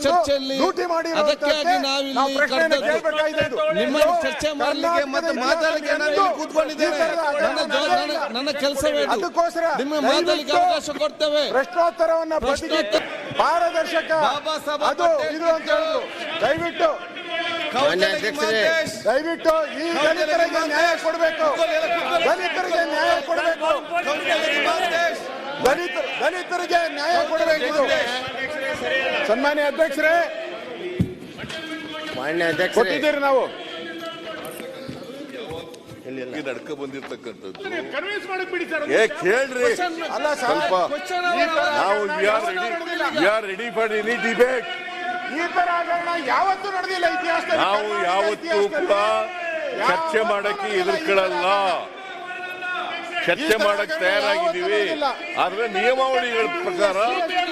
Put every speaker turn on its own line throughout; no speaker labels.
ಚರ್ಚೆಯಲ್ಲಿ ಅದಕ್ಕಾಗಿ ನಿಮ್ಮನ್ನು ಚರ್ಚೆ ಮಾಡಲಿಕ್ಕೆ ಮತ್ತು ಮಾತಾಡಲಿಕ್ಕೆ ನಾವು ಕೂತ್ಕೊಂಡಿದ್ದೇವೆ. ನನ್ನ ಕೆಲಸವೇ ನಿಮ್ಮ ಮಾತಾಡಲಿಕ್ಕೆ ಅವಕಾಶ ಕೊಡ್ತೇವೆ.
ಪ್ರಶ್ನೋತ್ತರವನ್ನ ಪಾರದರ್ಶಕ ದಯವಿಟ್ಟು ಈ ದಲಿತರಿಗೆ ನ್ಯಾಯ ಕೊಡಬೇಕು. ದಲಿತರಿಗೆ ನ್ಯಾಯ ಕೊಡಬೇಕು. ದಲಿತರಿಗೆ ನ್ಯಾಯ ಕೊಡಬೇಕು. ಸನ್ಮಾನ್ಯ ಅಧ್ಯಕ್ಷರೇ, ಕೊಟ್ಟಿದ್ದೀರಿ ನಾವು
ನಡ್ಕ ಬಂದಿರ್ತಕ್ಕಂಥದ್ದು. ಕೇಳ್ರಿ,
ಅಲ್ಲ
ಸ್ವಲ್ಪ ನಾವು we are ready for any debate.
ಈ ತರ ಯಾವತ್ತೂ ನಡೆದಿಲ್ಲ ಇತಿಹಾಸದಲ್ಲಿ.
ನಾವು ಯಾವತ್ತೂ ಕೂಡ ಚರ್ಚೆ ಮಾಡಕ್ಕೆ ಎದುರ್ಕೊಳ್ಳಲ್ಲ, ಚರ್ಚೆ ಮಾಡಕ್ ತಯಾರಾಗಿದ್ದೀವಿ. ಆದ್ರೆ ನಿಯಮಾವಳಿಗಳ ಪ್ರಕಾರ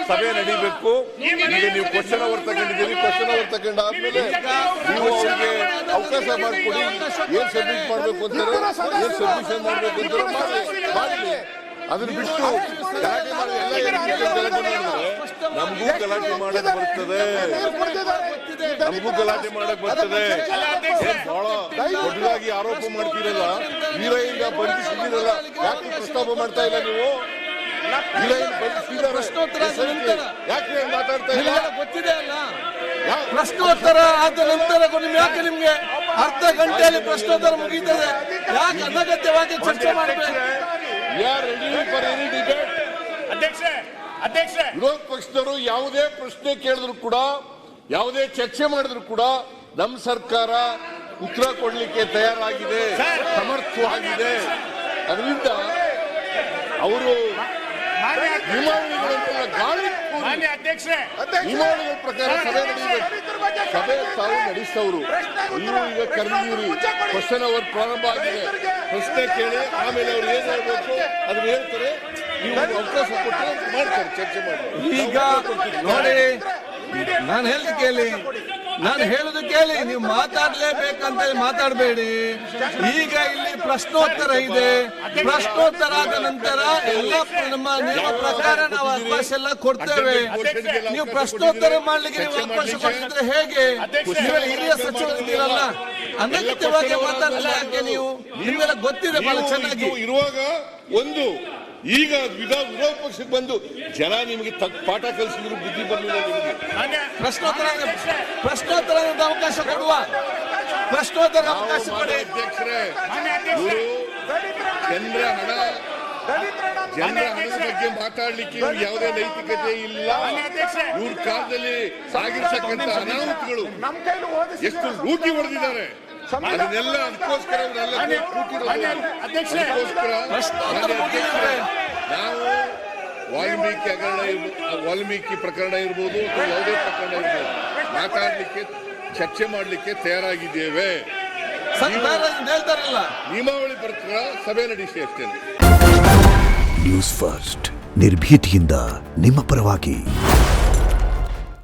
ಸಭೆ ನಡೀಬೇಕು. ಈಗ ನೀವು ಕ್ವಶನ್ ಅವರ್ ತಗೊಂಡಿದ್ದೀರಿ, ಕ್ವಶನ್ ಅವರ್ ತಗೊಂಡಾದ್ಮೇಲೆ ನೀವು ಅವ್ರಿಗೆ ಅವಕಾಶ ಮಾಡಿಕೊಡಿ. ಏನ್ ಸಬ್ಮಿಟ್ ಮಾಡ್ಬೇಕು ಅಂತಾರೆ, ಏನ್ ಸಬ್ಮಿಷನ್ ಮಾಡ್ಬೇಕು ಅಂತಾರೆ ಮಾಡಿ. ಅದನ್ನ ಬಿಟ್ಟು ಗಲಾಟೆ ಮಾಡಿ ನಮಗೂ ಗಲಾಟೆ ಮಾಡಕ್ ಬರ್ತದೆ, ನಮಗೂ ಗಲಾಟೆ ಮಾಡಕ್ ಬರ್ತದೆ. ಬಹಳ ದೊಡ್ಡದಾಗಿ ಆರೋಪ ಮಾಡ್ತೀರಲ್ಲ, ಹೀರೋಯಿಂದ ಬಂಧಿಸಿದಿರಲ್ಲ, ಯಾಕೆ ಪ್ರಸ್ತಾಪ ಮಾಡ್ತಾ ಇಲ್ಲ ನೀವು? ಯಾಕೆ ಮಾತಾಡ್ತಾ ಇಲ್ಲ?
ಗೊತ್ತಿದೆ ಅಲ್ಲ, ಪ್ರಶ್ನೋತ್ತರ ಆದ ನಂತರ ಯಾಕೆ ನಿಮ್ಗೆ ಅರ್ಧ ಗಂಟೆಯಲ್ಲಿ ಪ್ರಶ್ನೋತ್ತರ ಮುಗೀತದೆ? ಯಾಕೆ ಅನಗತ್ಯವಾಗಿ ಚರ್ಚೆ ಮಾಡಬೇಕು?
ವಿರೋಧ ಪಕ್ಷದವರು ಯಾವುದೇ ಪ್ರಶ್ನೆ ಕೇಳಿದ್ರು ಕೂಡ, ಯಾವುದೇ ಚರ್ಚೆ ಮಾಡಿದ್ರು ಕೂಡ ನಮ್ಮ ಸರ್ಕಾರ ಉತ್ತರ ಕೊಡ್ಲಿಕ್ಕೆ ತಯಾರಾಗಿದೆ, ಸಮರ್ಥವಾಗಿದೆ. ಅದರಿಂದ ಅವರು ಗಾಳಿ ನಿಯಮಾವಳಿಗಳ ಪ್ರಕಾರ ಸಭೆ ನಡೆಯಬೇಕು. ಸಭೆ ತಾವು ನಡೆಸೋರು, ನೀವು ಈಗ ಕರೆದಿದ್ದೀರಿ, ಕ್ವಶನ್ ಅವರ್ ಪ್ರಾರಂಭ ಆಗಿದೆ. ಪ್ರಶ್ನೆ ಕೇಳಿ ಆಮೇಲೆ ಅವ್ರು ಏನ್ ಹೇಳ್ಬೇಕು ಅದನ್ನ ಹೇಳ್ತಾರೆ. ನೀವು ಅವಕಾಶ ಕೊಟ್ಟರೆ ಮಾಡ್ತಾರೆ, ಚರ್ಚೆ ಮಾಡ್ತಾರೆ.
ಈಗ ನೋಡಿ, ನಾನು ಹೇಳುದು ಕೇಳಿ, ನೀವು ಮಾತಾಡ್ಲೇಬೇಕಂತ ಮಾತಾಡಬೇಡಿ. ಈಗ ಇಲ್ಲಿ ಪ್ರಶ್ನೋತ್ತರ ಇದೆ, ಪ್ರಶ್ನೋತ್ತರ ಆದ ನಂತರ ಎಲ್ಲ ನಮ್ಮ ನಿಯಮ ಪ್ರಕಾರ ನಾವು ಅವಕಾಶ ಎಲ್ಲ ಕೊಡ್ತೇವೆ. ನೀವು ಪ್ರಶ್ನೋತ್ತರ ಮಾಡ್ಲಿಕ್ಕೆ ನೀವು ಅವಕಾಶ ಕೊಡ್ತಿದ್ರೆ ಹೇಗೆ? ಹಿರಿಯ ಸಚಿವರಿದ್ದೀರಲ್ಲ, ಅನಗತ್ಯವಾಗಿ ಮಾತಾಡಲ್ಲ ಯಾಕೆ ನೀವು? ನಿಮ್ಗೆಲ್ಲ ಗೊತ್ತಿದೆ ಬಹಳ ಚೆನ್ನಾಗಿ.
ಇರುವಾಗ ಒಂದು ಈಗ ವಿರೋಧ ಪಕ್ಷಕ್ಕೆ ಬಂದು ಜನ ನಿಮಗೆ ಪಾಠ ಕಲಿಸಿದ್ರು ಬುದ್ಧಿ ಬರಲಿಲ್ಲ ನಿಮಗೆ.
ಪ್ರಶ್ನೋತ್ತರದ ಅವಕಾಶ ಕೊಡುವ, ಪ್ರಶ್ನೋತ್ತರ ಅವಕಾಶ ಕೊಡಿ.
ಅಧ್ಯಕ್ಷರೇ, ಇವರು ಜನರ ಹಣದ ಬಗ್ಗೆ ಮಾತಾಡ್ಲಿಕ್ಕೆ ಯಾವುದೇ ನೈತಿಕತೆ ಇಲ್ಲ. ಇವ್ರ ಕಾಲದಲ್ಲಿ ಆಗಿರ್ತಕ್ಕಂಥ ಅನಾಹುತಗಳು ಎಷ್ಟು ಲೂಟಿ ಹೊಡೆದಿದ್ದಾರೆ, ಅದನ್ನೆಲ್ಲ ಅದಕ್ಕೋಸ್ಕರ ನಾವು ವಾಲ್ಮೀಕಿ ಪ್ರಕರಣ ಇರ್ಬೋದು ಅಥವಾ ಯಾವುದೇ ಪ್ರಕರಣ ಇರ್ಬೋದು ಮಾತಾಡ್ಲಿಕ್ಕೆ, ಚರ್ಚೆ ಮಾಡಲಿಕ್ಕೆ ತಯಾರಾಗಿದ್ದೇವೆ. ನಿಯಮಾವಳಿ ಪ್ರಕಾರ ಸಭೆ ನಡೆಸಿ ಅಷ್ಟೇ.
ನ್ಯೂಸ್ ಫಸ್ಟ್, ನಿರ್ಭೀತಿಯಿಂದ ನಿಮ್ಮ ಪರವಾಗಿ.